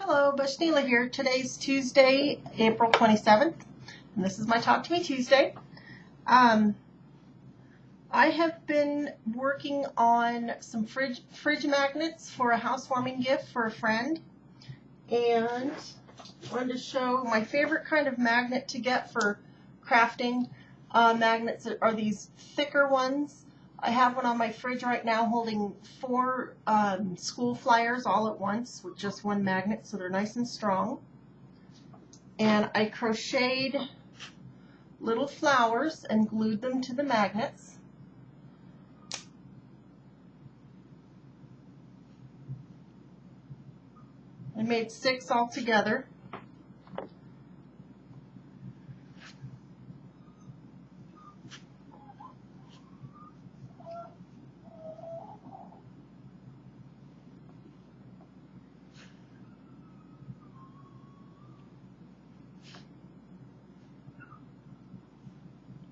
Hello, Bushnila here. Today's Tuesday, April 27th, and this is my Talk to Me Tuesday. I have been working on some fridge magnets for a housewarming gift for a friend, and I wanted to show my favorite kind of magnet to get for crafting. Magnets are these thicker ones. I have one on my fridge right now holding 4 school flyers all at once with just one magnet, so they're nice and strong. And I crocheted little flowers and glued them to the magnets. I made 6 altogether.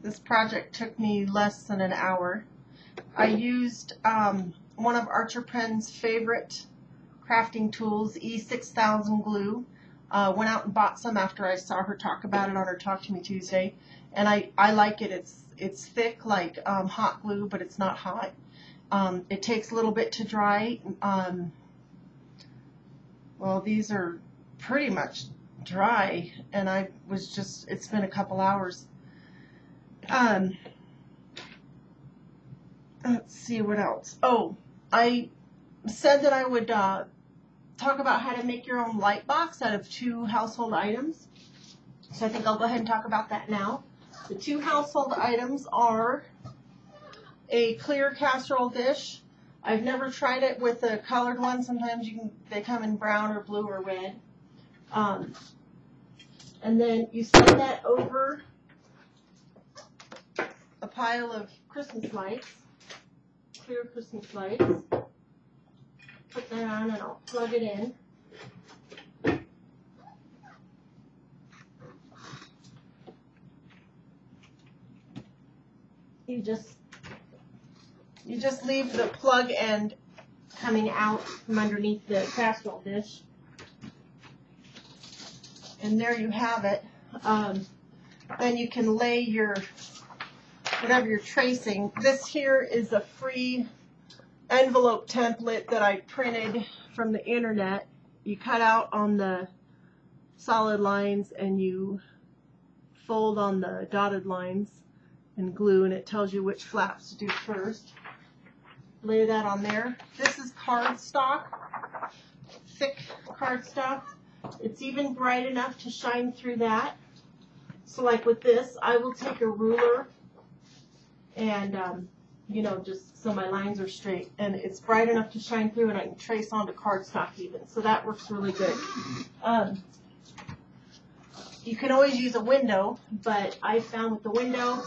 This project took me less than an hour. I used one of Archer Penn's favorite crafting tools, E6000 glue. Went out and bought some after I saw her talk about it on her Talk to Me Tuesday, and I like it. It's thick like hot glue, but it's not hot. It takes a little bit to dry. Well, these are pretty much dry, and it's been a couple hours. Let's see what else. Oh, I said that I would talk about how to make your own light box out of 2 household items. So I think I'll go ahead and talk about that now. The 2 household items are a clear casserole dish. I've never tried it with a colored one. Sometimes they come in brown or blue or red. And then you set that over a pile of Christmas lights, clear Christmas lights. Put that on and I'll plug it in. You just leave the plug end coming out from underneath the casserole dish. And there you have it. Then you can lay whatever you're tracing. This here is a free envelope template that I printed from the internet. You cut out on the solid lines and you fold on the dotted lines and glue, and it tells you which flaps to do first. Lay that on there. This is cardstock, thick cardstock. It's even bright enough to shine through that. So like with this, I will take a ruler and just so my lines are straight, and it's bright enough to shine through, and I can trace onto cardstock even, so that works really good. You can always use a window, but I found with the window,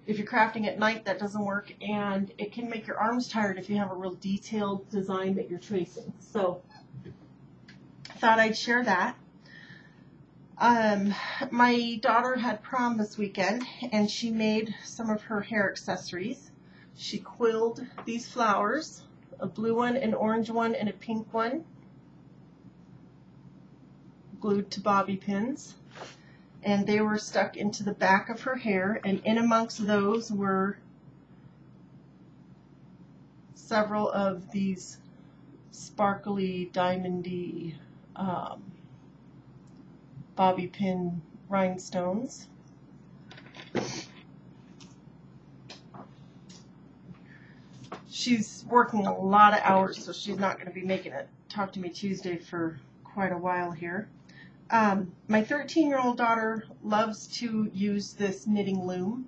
if you're crafting at night, that doesn't work, and it can make your arms tired if you have a real detailed design that you're tracing. So I thought I'd share that. My daughter had prom this weekend, and she made some of her hair accessories. She quilled these flowers, a blue one, an orange one, and a pink one, glued to bobby pins, and they were stuck into the back of her hair, and in amongst those were several of these sparkly, diamondy bobby pin rhinestones. She's working a lot of hours, so she's not going to be making it Talk to Me Tuesday for quite a while here. My 13-year-old daughter loves to use this knitting loom.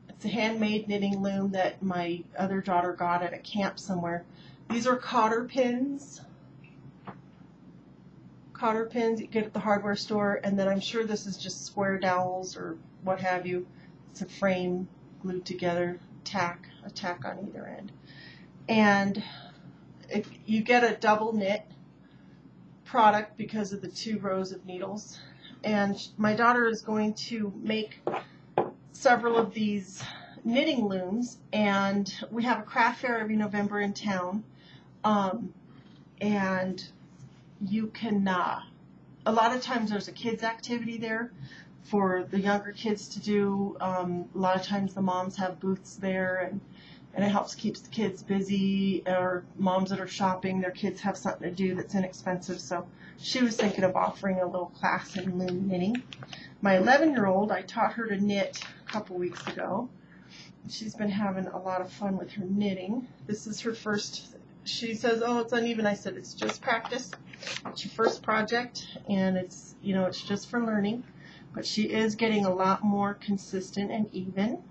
It's a handmade knitting loom that my other daughter got at a camp somewhere. These are cotter pins. Cotter pins you get at the hardware store, and then I'm sure this is just square dowels or what have you. It's a frame glued together, a tack on either end. And if you get a double knit product because of the 2 rows of needles. And my daughter is going to make several of these knitting looms, and we have a craft fair every November in town. And you can, a lot of times there's a kids activity there for the younger kids to do. A lot of times the moms have booths there, and it helps keeps the kids busy, or moms that are shopping, their kids have something to do that's inexpensive. So she was thinking of offering a little class in loom knitting. My 11-year-old, I taught her to knit a couple weeks ago. She's been having a lot of fun with her knitting. This is her first. She says, "Oh, it's uneven." I said, "It's just practice. It's your first project, and it's, you know, it's just for learning." But she is getting a lot more consistent and even.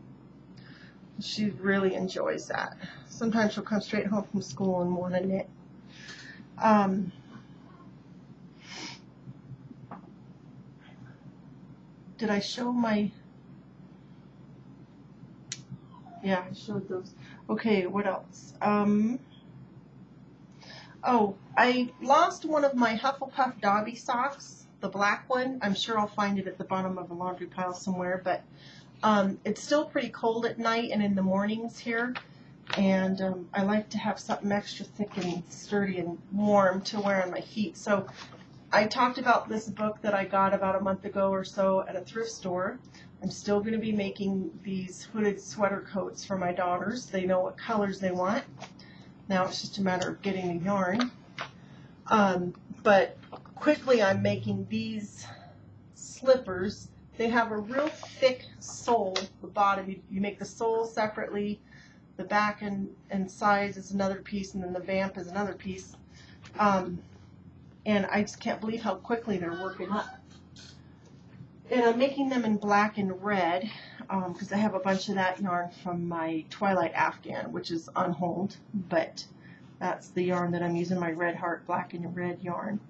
She really enjoys that. Sometimes she'll come straight home from school and want to knit. Did I show my... Yeah, I showed those. Okay, what else? Oh, I lost one of my Hufflepuff Dobby socks, the black one. I'm sure I'll find it at the bottom of a laundry pile somewhere, but it's still pretty cold at night and in the mornings here, and I like to have something extra thick and sturdy and warm to wear on my feet. So I talked about this book that I got about a month ago or so at a thrift store. I'm still going to be making these hooded sweater coats for my daughters. They know what colors they want. Now it's just a matter of getting the yarn. But quickly I'm making these slippers. They have a real thick sole. The bottom, you make the sole separately. The back and sides is another piece, and then the vamp is another piece. And I just can't believe how quickly they're working up. And I'm making them in black and red because I have a bunch of that yarn from my Twilight Afghan, which is unholed, but that's the yarn that I'm using, my Red Heart black and red yarn.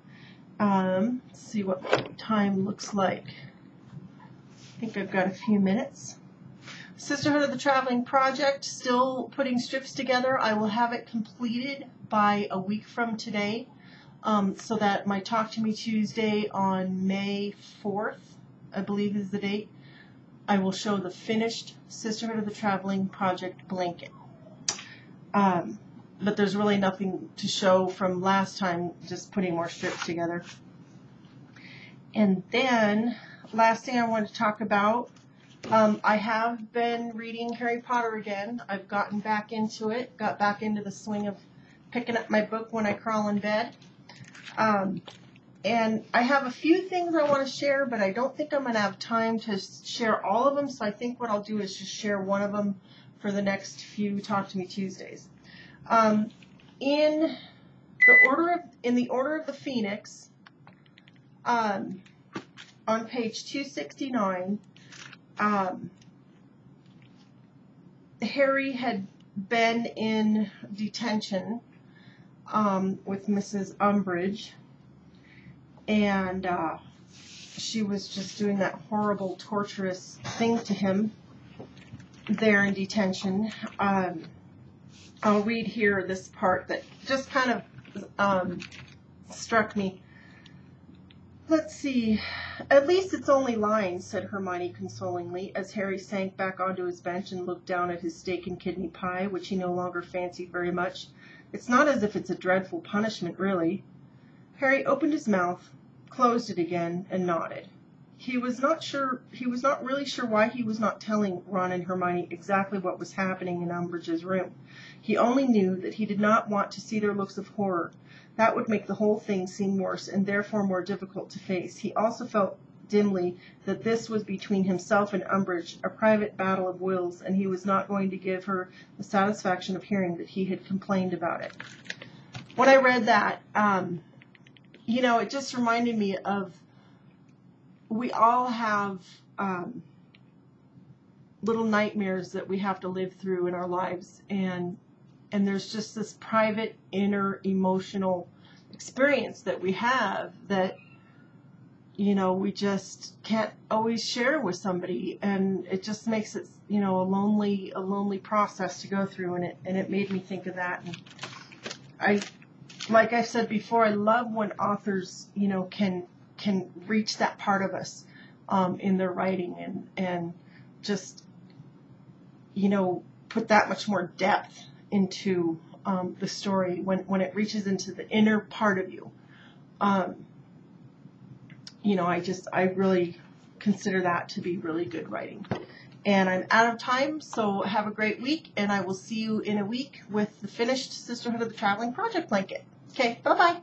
Let's see what time looks like. I think I've got a few minutes. Sisterhood of the Traveling Project, still putting strips together. I will have it completed by a week from today, so that my Talk to Me Tuesday on May 4th, I believe is the date, I will show the finished Sisterhood of the Traveling Project blanket. But there's really nothing to show from last time, just putting more strips together. And then, last thing I wanted to talk about, I have been reading Harry Potter again. I've gotten back into it, got back into the swing of picking up my book when I crawl in bed. And I have a few things I want to share, but I don't think I'm going to have time to share all of them, so I think what I'll do is just share one of them for the next few Talk to Me Tuesdays. In the Order of the Phoenix, on page 269, Harry had been in detention with Mrs. Umbridge, and she was just doing that horrible, torturous thing to him there in detention. I'll read here this part that just kind of struck me. Let's see. "At least it's only lines," said Hermione consolingly, as Harry sank back onto his bench and looked down at his steak and kidney pie, which he no longer fancied very much. "It's not as if it's a dreadful punishment, really." Harry opened his mouth, closed it again, and nodded. He was not really sure why he was not telling Ron and Hermione exactly what was happening in Umbridge's room. He only knew that he did not want to see their looks of horror. That would make the whole thing seem worse and therefore more difficult to face. He also felt dimly that this was between himself and Umbridge, a private battle of wills, and he was not going to give her the satisfaction of hearing that he had complained about it. When I read that, it just reminded me of, we all have little nightmares that we have to live through in our lives, and there's just this private inner emotional experience that we have that we just can't always share with somebody, and it just makes it a lonely process to go through, and it made me think of that. And like I said before, I love when authors can reach that part of us in their writing and just put that much more depth into the story when it reaches into the inner part of you. You know, I really consider that to be really good writing. And I'm out of time, so have a great week, and I will see you in a week with the finished Sisterhood of the Traveling Project blanket. Okay, bye-bye.